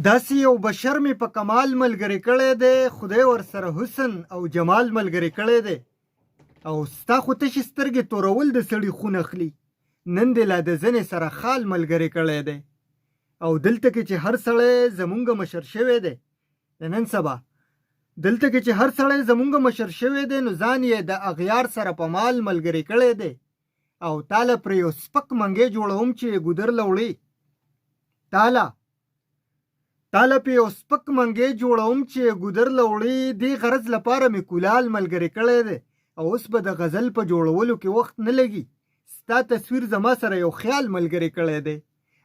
داسې یو بشر مې په کمال ملګری کړی دی خدای ورسره حسن او جمال ملګری کړی دی او ستا خو تشې سترګې تورول د سړي خون اخلي نن دې لا د زنې سره خال ملګری کړی دی او دلته کې چې هر سړی زمونږ مشر شوی دی د نن سبا دلته کې چې هر سړی زمونږ مشر شوی دی نو ځان یې د اغیار سره په مال ملګری کړی دی او تاله پر یو سپک منګې جوړوم چې ګودر لوړي تاله په یو سپک منګې جوړوم چې ګودر لوړي دې غرض لپاره مې کولال ملګری کړی دی او اوس به د غزل په جوړولو کې وخت نه لګي ستا تصویر زما سره یو خیال ملګری کړی دی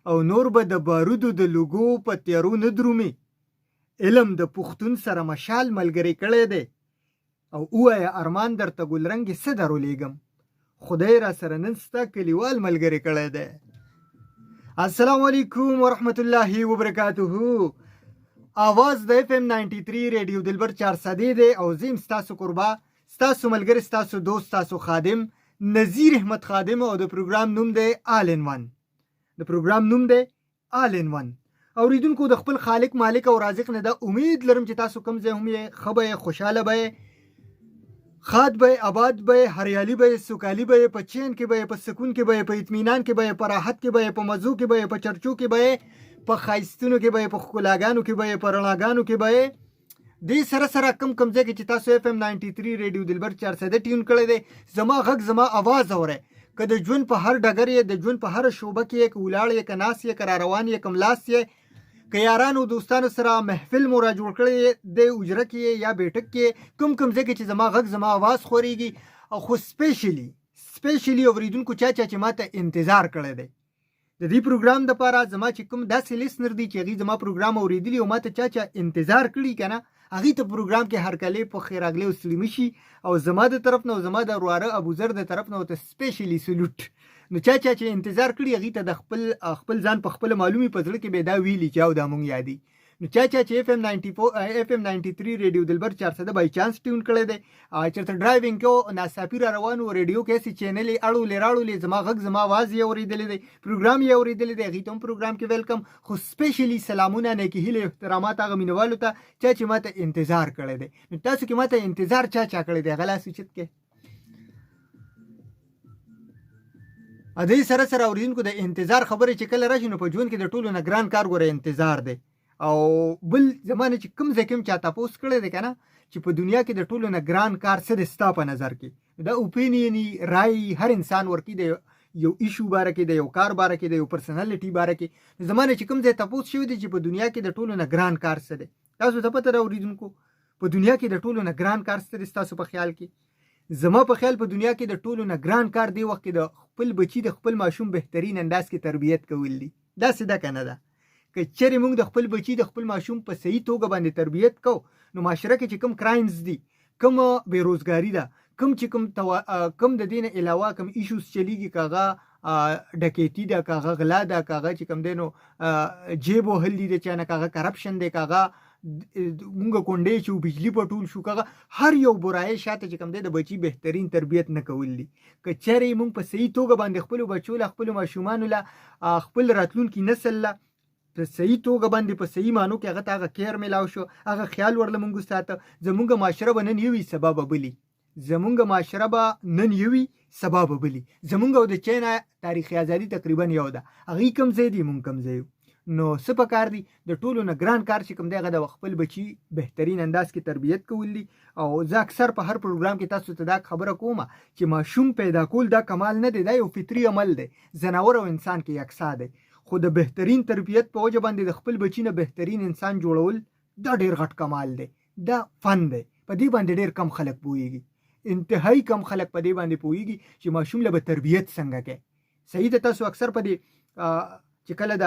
او نور به د بارودو د لوګو په تیارو نه درومي علم د پښتون سره مشال ملګری کړی دی او ووایه ارمان درته ګلرنګې څه درولېږم خدای را سره نن ستا کلیوال ملګری کړی دی السلام علیکم ورحمت الله وبرکاته آواز د FM 93 ریډیو دلبر 400 دی او زیم ستاسو قربا ستاسو ملګری ستاسو دوست ستاسو خادم نذیر احمد خادم او د پروګرام نوم دی آل ان ون اوریدونکو د خپل خالق مالک او رازق نه د امید لرم چې تاسو کوم ځای هم یې خبره خوشاله به خاد به آباد به هریالي به سوکالي به په چین کې به په سکون کې به په اطمینان کې به په راحت کې به په مزو کې به په چرچو کې به په خایستونو کې به په ښکلاګانو کې به په رڼاګانو کې به دې سره سره کم ځای کې چې تاسو FM 93 ریډیو دلبر 400 ټیون کړی دی زما غږ زما आवाज اورئ که د ژوند په هر ډګر یې د ژوند په هر شوبه کې یک ولاړ یې که ناست یې که را روان یې کم لاس یې که یارانو دوستانو سره محفل مو را جوړ کړی د اجره کې یا بیټک کې کوم ځای کې چې زما غږ زما आवाज خورېږي او خو سپیشلی اوریدونکو چا چې ماته انتظار کړی دی د دې پروګرام دپاره زما چې کوم داسې لیسنر دي چې هغوی زما پروګرام اورېدلي او ماته چا انتظار کړي که نه هغوی ته پروګرام کې هرکلی په خیر راغلی او سلامي شي او زما د طرف نه او زما د وراره ابوذر د طرف نه ورته سپیشلی سلوټ نو چا چې انتظار کړي هغوی ته د خپل ځان په خپله معلومي په زړه کې به دا ویلي چې او دا مونږ یادي نو چا چې FM 93 ریډیو دلبر 400 بای چانس ټیون کړی دی چېرته ډرایوینګ کې ناڅاپي را روان و ریډیو کې هسې چینل یې اړولې راړولې زما غږ زما آواز یې اورېدلی دی پروګرام یې اورېدلی دی هغوی ته هم پروګرام کې ویلکم خو سپیشلی سلامونه نیکې هیلې احترامات هغه مینوالو ته چې ماته انتظار کړی دی نو تاسو کې ماته انتظار چا کړی دی هغه لاس اوچت کې دې سره سره اوریدونکو د انتظار خبرې چې کله راشي نو په ژوند کې د ټولو نه ګران کار ګوره انتظار دی او بل زمانه چې کوم ځای کې هم چا تپوس کړی دی که نه چې په دنیا کې د ټولو نه ګران کار څه دی ستا په نظر کې د اوپینیني رای هر انسان ورکړي د یو ایشو باره کې د یو کار باره کې د یو پرسنالټي باره کې زمانه چې کوم ځای تپوس شوی دی چې په دنیا کې د ټولو نه ګران کار څه دی تاسو ته پته ده اوریدونکو په دنیا کې د ټولو نه ګران کار څه دی ستاسو په خیال کې زما په خیال په دنیا کې د ټولو نه ګران کار دی وخت کې د خپل بچي د خپل ماشوم بهترین انداز کې تربیت کول دي داسې ده که نه ده که چېرې موږ د خپل بچي د خپل ماشوم په صحیح توګه باندې تربیت کو نو معاشره کې چې کوم کرایمز دي کوم بېروزګاري ده کوم د دې نه علاوه کوم ایشوز چلیږي که هغه ډکیتي ده که هغه غلا ده که هغه چې کوم دی نو جیب وهل دي د چا نه که هغه کرپشن دی که هغه مونږ کونډې چې بجلی پټول شو که هر یو برایي شاته چې کوم دی د بچي بهترین تربیت نه کول دي که چېرې مونږ په صحیح توګه باندې خپلو بچو له خپلو ماشومانو له خپل راتلونکي نسل له په صحیح توګه باندې په صحیح معنو کې هغه ته هغه کیر میلاو شو هغه خیال ورله مونږ ساته زمونږ معاشره به نن یوي سبا به بلي زمونږ او د چین تاریخي ازادي تقریبا یو ده هغوی کم ځای دي مونږ کم ځای نو څه پکار دي د ټولو نه ګران کار چې کوم دی هغه د خپل بچي بهترین انداز کې تربیت کول دي او زه اکثر په هر پروګرام کې تاسو ته دا خبره کوم چې ماشوم پیدا کول دا کمال نه دی دا یو فطري عمل دی ځناور او انسان کې یکسا دی خو د بهترین تربیت په وجه باندې د خپل بچي نه بهترین انسان جوړول دا ډېر غټ کمال دی دا فن دی په دې باندې ډېر کم خلک پوهېږي انتهایی کم خلک په دې باندې پوهېږي چې ماشوم له به تربیت څنګه کوي صحیح ده تاسو اکثر په دې چې کله د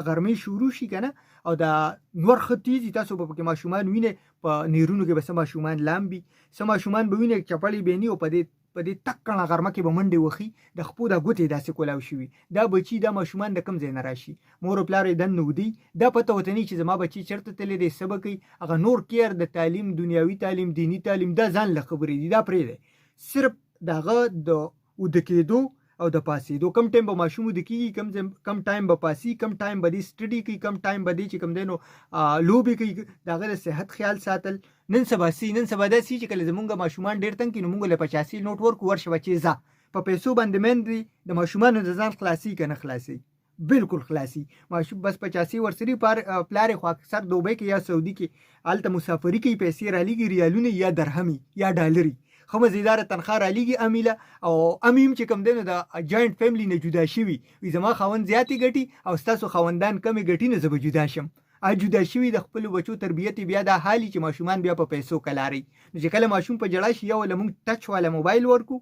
غرمې شروع شي که نه او د نور ښه تیزي تاسو به پکې ماشومان وینئ په نیرونو کې به څه ماشومان لامبي څه ماشومان به وینئ چپړې بیني او په دې تک کڼه غرمه کې به منډې وخي د خپو دا ګوتې داسې کولاو شوي دا بچي دا ماشومان د کوم ځای نه راشي مور او پلار یې دننه ودي دا پته ورته نه چې زما بچي چېرته تللی دی څه به کوي هغه نور کیر د تعلیم دنیاوي تعلیم دیني تعلیم دا ځان له خبرې دي دا پرېږدی صرف د هغه د اوده کېدو او د پاسېدو کم ټایم به ماشوم د کېږي کم ټایم به پاسي کم ټایم به دې سټډي کوي کم ټایم به دې چې کوم دی نو لوبې کوي د هغه د صحت خیال ساتل. نن سبا داسې چې کله زمونږ ماشومان ډېر تنګ کړي نو موږ له 85 نوټ ورکو ورشه بچې ځه په پیسو باندې مېندې د ماشومانو د ځان خلاصي که نه خلاصي بالکل خلاصي ماشوم بس 85 ورسري پلار خو اکثر دوبۍ کې یا سعودي کې هلته مسافري کوي پیسې رالیږي ریالونه یا درهمي یا ډالري ښه مزیداره تنخوا رالیږي امیله او امیم چې کوم دی نو د جاینټ فیملی نه جدا شوي وي زما خاوند زیاتې ګټي او ستاسو خاوندان کمې ګټي نه زه به جدا شم جدا شوي د خپلو بچو تربیت بیا دا حالي چې ماشومان بیا په پیسو کلاري نو چې کله ماشوم په جړا شي یا ورله موږ ټچ والا موبایل ورکو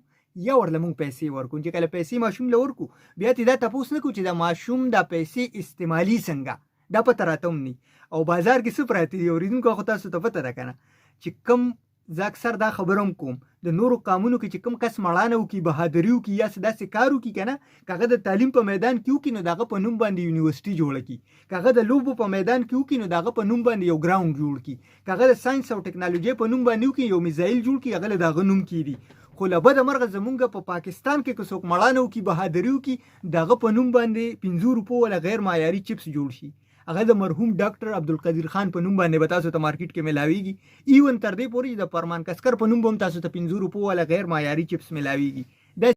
یا ورله موږ پیسې ورکو چې کله پیسې ماشوم له ورکو بیا ته دا تپوس نه کوو چې د ماشوم دا پیسې استعمالي څنګه دا پته راته هم نه او بازار کې څه پراته دي اورېدونکو خو تاسو ته پته ده که نه چې کم زه اکثر دا خبره هم کوم د نورو قامونو کې چې کوم کس مړانه وکړي بهادري وکړي یا څه داسې کار وکړي که نه که هغه د تعلیم په میدان کې وکړي نو د هغه په نوم باندې یونیورسټي جوړه کړي که هغه د لوبو په میدان کې وکړي نو د هغه په نوم باندې یو ګراوند جوړ کړي که هغه د ساینس او ټکنالوژۍ په نوم باندې وکړي یو میزایل جوړ کړي هغه له د هغه نوم کېږي خو له بده مرغه زمونږ په پاکستان کې که څوک مړانه وکړي بهادري وکړي د هغه په نوم باندې 15 روپو ولا غیر معیاري چپس جوړ شي هغه د مرحوم ډاکټر عبدالقدیر خان په نوم باندې به تاسو ته مارکیټ کې ملاویږي ایون تر دې پورې د فرمان کسکر په نوم به هم تاسو ته 15 روپو ولا غیر معیاري چپس ملاویږي